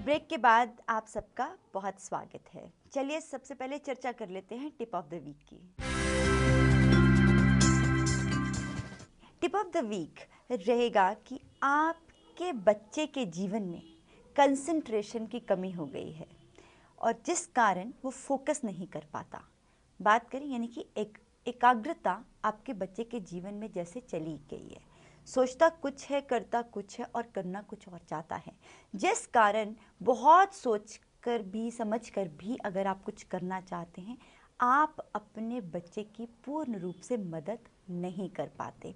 Break के बाद आप सबका बहुत स्वागत है। चलिए सबसे पहले चर्चा कर लेते हैं टिप ऑफ द वीक की। टिप ऑफ द वीक रहेगा कि आपके बच्चे के जीवन में कंसंट्रेशन की कमी हो गई है और जिस कारण वो फोकस नहीं कर पाता। बात करें यानी कि एकाग्रता आपके बच्चे के जीवन में जैसे चली गई है, सोचता कुछ है, करता कुछ है और करना कुछ और चाहता है, जिस कारण बहुत सोच कर भी समझ कर भी अगर आप कुछ करना चाहते हैं, आप अपने बच्चे की पूर्ण रूप से मदद नहीं कर पाते।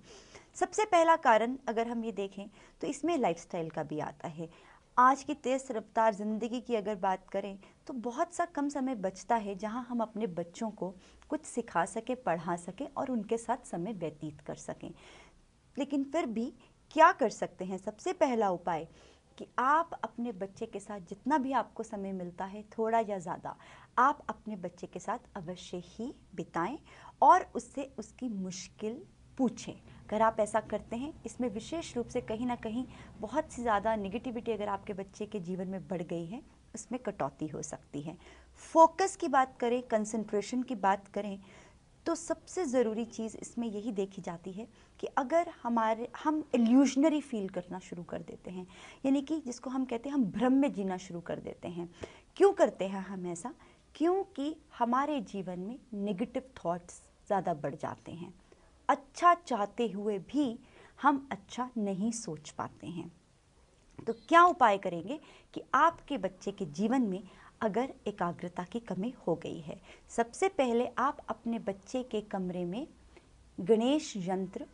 सबसे पहला कारण अगर हम ये देखें तो इसमें लाइफस्टाइल का भी आता है। आज की तेज़ रफ्तार ज़िंदगी की अगर बात करें तो बहुत सा कम समय बचता है जहां हम अपने बच्चों को कुछ सिखा सकें, पढ़ा सकें और उनके साथ समय व्यतीत कर सकें। लेकिन फिर भी क्या कर सकते हैं? सबसे पहला उपाय कि आप अपने बच्चे के साथ जितना भी आपको समय मिलता है, थोड़ा या ज़्यादा, आप अपने बच्चे के साथ अवश्य ही बिताएं और उससे उसकी मुश्किल पूछें। अगर आप ऐसा करते हैं, इसमें विशेष रूप से कहीं ना कहीं बहुत सी ज़्यादा निगेटिविटी अगर आपके बच्चे के जीवन में बढ़ गई है, उसमें कटौती हो सकती है। फोकस की बात करें, कंसंट्रेशन की बात करें तो सबसे ज़रूरी चीज़ इसमें यही देखी जाती है कि अगर हम इल्यूजनरी फील करना शुरू कर देते हैं, यानी कि जिसको हम कहते हैं हम भ्रम में जीना शुरू कर देते हैं। क्यों करते हैं हम ऐसा? क्योंकि हमारे जीवन में नेगेटिव थॉट्स ज़्यादा बढ़ जाते हैं। अच्छा चाहते हुए भी हम अच्छा नहीं सोच पाते हैं। तो क्या उपाय करेंगे कि आपके बच्चे के जीवन में अगर एकाग्रता की कमी हो गई है? सबसे पहले आप अपने बच्चे के कमरे में गणेश यंत्र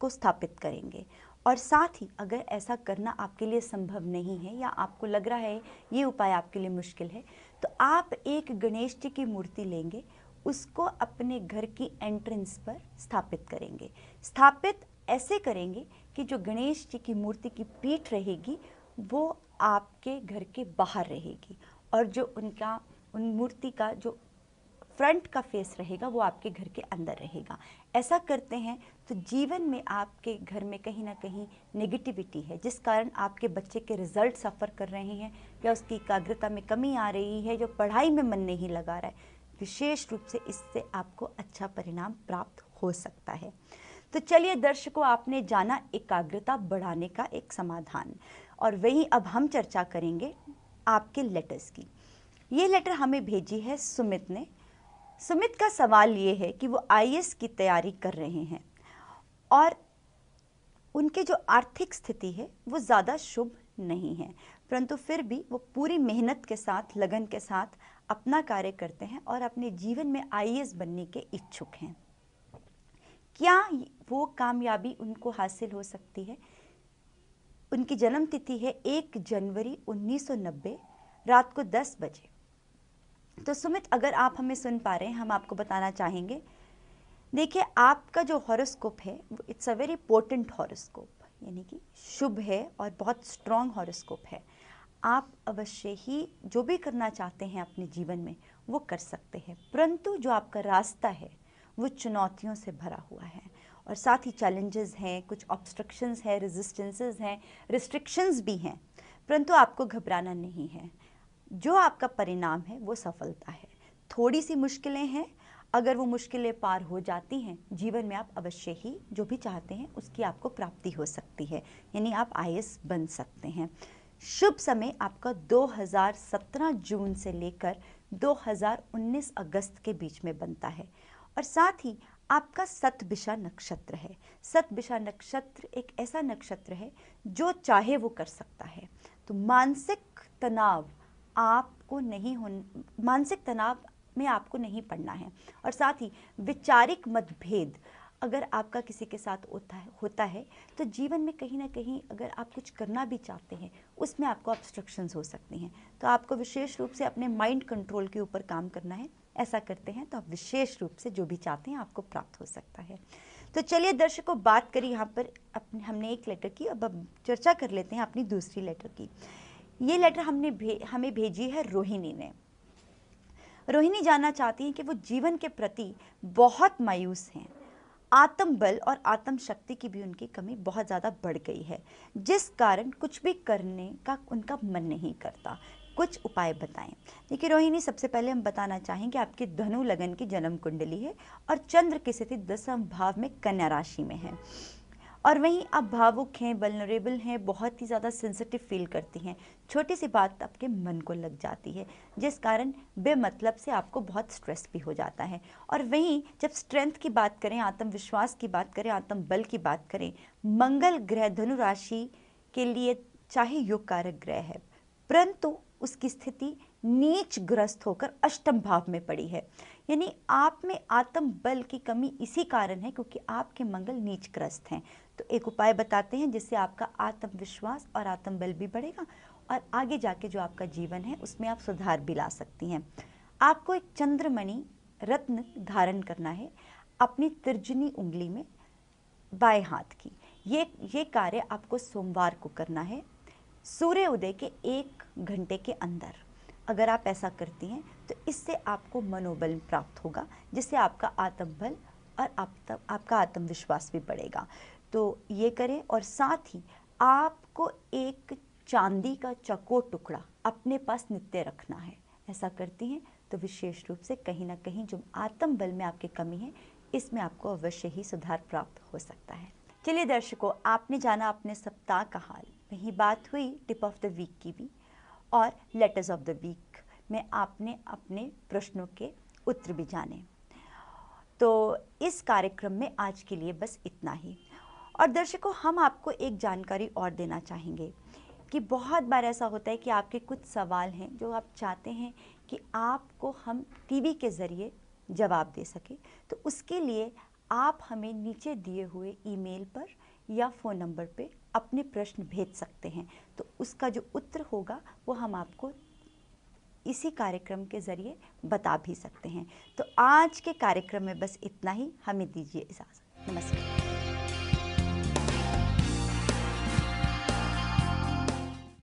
को स्थापित करेंगे और साथ ही अगर ऐसा करना आपके लिए संभव नहीं है या आपको लग रहा है ये उपाय आपके लिए मुश्किल है, तो आप एक गणेश जी की मूर्ति लेंगे, उसको अपने घर की एंट्रेंस पर स्थापित करेंगे। स्थापित ऐसे करेंगे कि जो गणेश जी की मूर्ति की पीठ रहेगी वो आपके घर के बाहर रहेगी और जो उन मूर्ति का जो फ्रंट का फेस रहेगा वो आपके घर के अंदर रहेगा। ऐसा करते हैं तो जीवन में आपके घर में कहीं ना कहीं नेगेटिविटी है जिस कारण आपके बच्चे के रिजल्ट सफ़र कर रहे हैं या उसकी एकाग्रता में कमी आ रही है, जो पढ़ाई में मन नहीं लगा रहा है, विशेष रूप से इससे आपको अच्छा परिणाम प्राप्त हो सकता है। तो चलिए दर्शकों, आपने जाना एकाग्रता बढ़ाने का एक समाधान, और वहीं अब हम चर्चा करेंगे आपके लेटर्स की। ये लेटर हमें भेजी है सुमित ने। सुमित का सवाल ये है कि वो आईएएस की तैयारी कर रहे हैं और उनके जो आर्थिक स्थिति है वो ज़्यादा शुभ नहीं है, परंतु फिर भी वो पूरी मेहनत के साथ, लगन के साथ अपना कार्य करते हैं और अपने जीवन में आईएएस बनने के इच्छुक हैं। क्या वो कामयाबी उनको हासिल हो सकती है? उनकी जन्म तिथि है 1 जनवरी 1990 रात को 10 बजे। तो सुमित, अगर आप हमें सुन पा रहे हैं, हम आपको बताना चाहेंगे, देखिए आपका जो हॉरोस्कोप है वो it's a very potent horoscope, यानी कि शुभ है और बहुत स्ट्रॉन्ग हॉरोस्कोप है। आप अवश्य ही जो भी करना चाहते हैं अपने जीवन में वो कर सकते हैं, परंतु जो आपका रास्ता है वो चुनौतियों से भरा हुआ है और साथ ही चैलेंजेस हैं, कुछ ऑब्स्ट्रक्शंस हैं, रेजिस्टेंसेस हैं, रिस्ट्रिक्शंस भी हैं, परंतु आपको घबराना नहीं है। जो आपका परिणाम है वो सफलता है। थोड़ी सी मुश्किलें हैं, अगर वो मुश्किलें पार हो जाती हैं, जीवन में आप अवश्य ही जो भी चाहते हैं उसकी आपको प्राप्ति हो सकती है, यानी आप आईएएस बन सकते हैं। शुभ समय आपका 2017 जून से लेकर 2019 अगस्त के बीच में बनता है और साथ ही आपका शतभिषा नक्षत्र है। शतभिषा नक्षत्र एक ऐसा नक्षत्र है जो चाहे वो कर सकता है। तो मानसिक तनाव में आपको नहीं पड़ना है और साथ ही वैचारिक मतभेद अगर आपका किसी के साथ होता है तो जीवन में कहीं ना कहीं अगर आप कुछ करना भी चाहते हैं उसमें आपको ऑब्स्ट्रक्शंस हो सकती हैं। तो आपको विशेष रूप से अपने माइंड कंट्रोल के ऊपर काम करना है। ऐसा करते हैं तो आप विशेष रूप से जो भी चाहते हैं आपको प्राप्त हो सकता है। तो चलिए दर्शकों, बात करी यहाँ पर हमने एक लेटर की, अब चर्चा कर लेते हैं अपनी दूसरी लेटर की। ये लेटर हमें भेजी है रोहिणी ने। रोहिणी जानना चाहती हैं कि वो जीवन के प्रति बहुत मायूस हैं। आत्मबल और आत्म शक्ति की भी उनकी कमी बहुत ज़्यादा बढ़ गई है, जिस कारण कुछ भी करने का उनका मन नहीं करता। कुछ उपाय बताएं। देखिए रोहिणी, सबसे पहले हम बताना चाहेंगे आपकी धनु लगन की जन्म कुंडली है और चंद्र की स्थिति 10वें भाव में कन्या राशि में है, और वहीं आप भावुक हैं, वल्नरेबल हैं, बहुत ही ज़्यादा सेंसिटिव फील करती हैं। छोटी सी बात आपके मन को लग जाती है, जिस कारण बेमतलब से आपको बहुत स्ट्रेस भी हो जाता है। और वहीं जब स्ट्रेंथ की बात करें, आत्मविश्वास की बात करें, आत्मबल की बात करें, मंगल ग्रह धनु राशि के लिए चाहे योग कारक ग्रह है, परंतु उसकी स्थिति नीच ग्रस्त होकर अष्टम भाव में पड़ी है। यानी आप में आत्म बल की कमी इसी कारण है क्योंकि आपके मंगल नीच ग्रस्त हैं। तो एक उपाय बताते हैं जिससे आपका आत्मविश्वास और आत्म बल भी बढ़ेगा और आगे जाके जो आपका जीवन है उसमें आप सुधार भी ला सकती हैं। आपको एक चंद्रमणि रत्न धारण करना है अपनी तर्जनी उंगली में, बाएं हाथ की। ये कार्य आपको सोमवार को करना है, सूर्य उदय के 1 घंटे के अंदर। अगर आप ऐसा करती हैं तो इससे आपको मनोबल प्राप्त होगा, जिससे आपका आत्मबल और आपका आत्मविश्वास भी बढ़ेगा। तो ये करें, और साथ ही आपको एक चांदी का चौकोर टुकड़ा अपने पास नित्य रखना है। ऐसा करती हैं तो विशेष रूप से कहीं ना कहीं जो आत्मबल में आपकी कमी है, इसमें आपको अवश्य ही सुधार प्राप्त हो सकता है। चलिए दर्शकों, आपने जाना अपने सप्ताह का हाल, वहीं बात हुई टिप ऑफ द वीक की भी, और लेटर्स ऑफ द वीक में आपने अपने प्रश्नों के उत्तर भी जाने। तो इस कार्यक्रम में आज के लिए बस इतना ही। और दर्शकों, हम आपको एक जानकारी और देना चाहेंगे कि बहुत बार ऐसा होता है कि आपके कुछ सवाल हैं जो आप चाहते हैं कि आपको हम टीवी के ज़रिए जवाब दे सकें। तो उसके लिए आप हमें नीचे दिए हुए ईमेल पर या फ़ोन नंबर पे अपने प्रश्न भेज सकते हैं। तो उसका जो उत्तर होगा वो हम आपको इसी कार्यक्रम के ज़रिए बता भी सकते हैं। तो आज के कार्यक्रम में बस इतना ही। हमें दीजिए इजाज़त। नमस्कार।